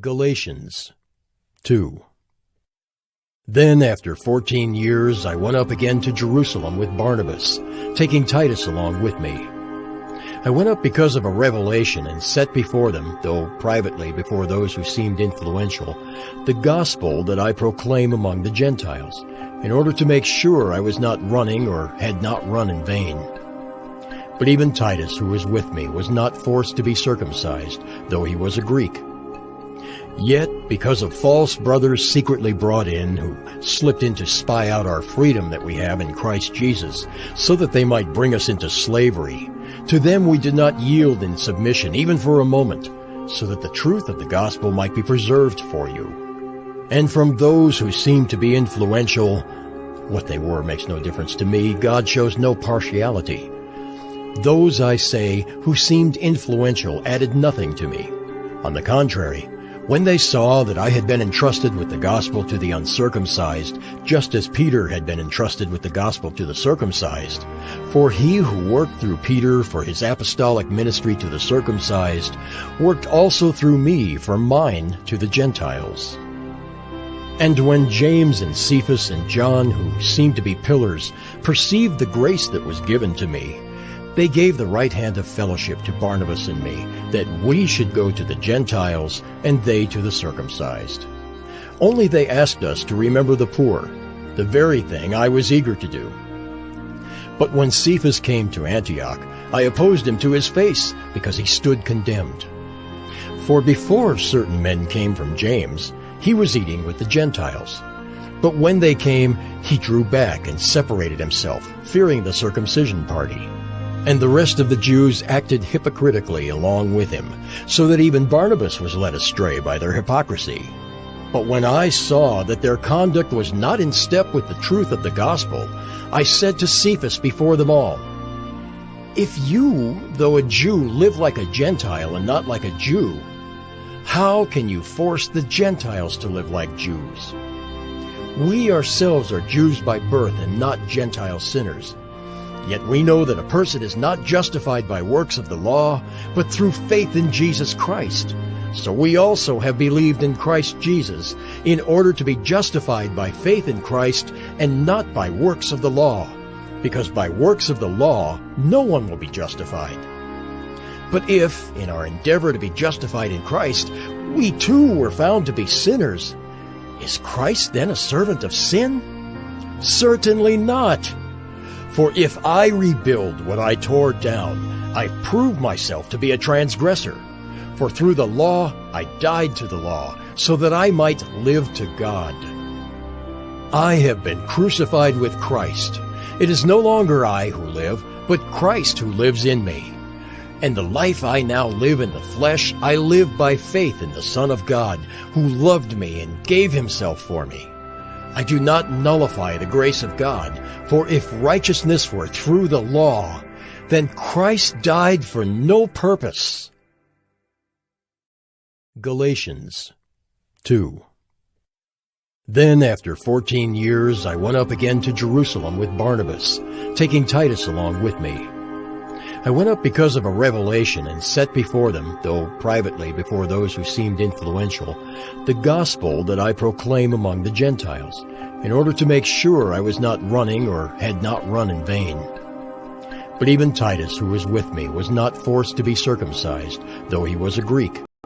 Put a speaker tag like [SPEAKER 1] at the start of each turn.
[SPEAKER 1] Galatians 2. Then after 14 years I went up again to Jerusalem with Barnabas, taking Titus along with me. I went up because of a revelation and set before them, though privately before those who seemed influential, the gospel that I proclaim among the Gentiles, in order to make sure I was not running or had not run in vain. But even Titus, who was with me, was not forced to be circumcised, though he was a Greek. Yet, because of false brothers secretly brought in, who slipped in to spy out our freedom that we have in Christ Jesus, so that they might bring us into slavery, to them we did not yield in submission, even for a moment, so that the truth of the gospel might be preserved for you. And from those who seemed to be influential, what they were makes no difference to me, God shows no partiality. Those, I say, who seemed influential added nothing to me. On the contrary, when they saw that I had been entrusted with the gospel to the uncircumcised, just as Peter had been entrusted with the gospel to the circumcised, for he who worked through Peter for his apostolic ministry to the circumcised, worked also through me for mine to the Gentiles. And when James and Cephas and John, who seemed to be pillars, perceived the grace that was given to me, they gave the right hand of fellowship to Barnabas and me, that we should go to the Gentiles, and they to the circumcised. Only they asked us to remember the poor, the very thing I was eager to do. But when Cephas came to Antioch, I opposed him to his face, because he stood condemned. For before certain men came from James, he was eating with the Gentiles. But when they came, he drew back and separated himself, fearing the circumcision party. And the rest of the Jews acted hypocritically along with him, so that even Barnabas was led astray by their hypocrisy. But when I saw that their conduct was not in step with the truth of the gospel, I said to Cephas before them all, "If you, though a Jew, live like a Gentile and not like a Jew, how can you force the Gentiles to live like Jews? We ourselves are Jews by birth and not Gentile sinners. Yet we know that a person is not justified by works of the law, but through faith in Jesus Christ. So we also have believed in Christ Jesus, in order to be justified by faith in Christ and not by works of the law, because by works of the law no one will be justified. But if, in our endeavor to be justified in Christ, we too were found to be sinners, is Christ then a servant of sin? Certainly not. For if I rebuild what I tore down, I prove myself to be a transgressor. For through the law I died to the law, so that I might live to God. I have been crucified with Christ. It is no longer I who live, but Christ who lives in me. And the life I now live in the flesh, I live by faith in the Son of God, who loved me and gave himself for me. I do not nullify the grace of God, for if righteousness were through the law, then Christ died for no purpose. Galatians 2. Then after 14 years I went up again to Jerusalem with Barnabas, taking Titus along with me. I went up because of a revelation and set before them, though privately before those who seemed influential, the gospel that I proclaim among the Gentiles, in order to make sure I was not running or had not run in vain. But even Titus, who was with me, was not forced to be circumcised, though he was a Greek.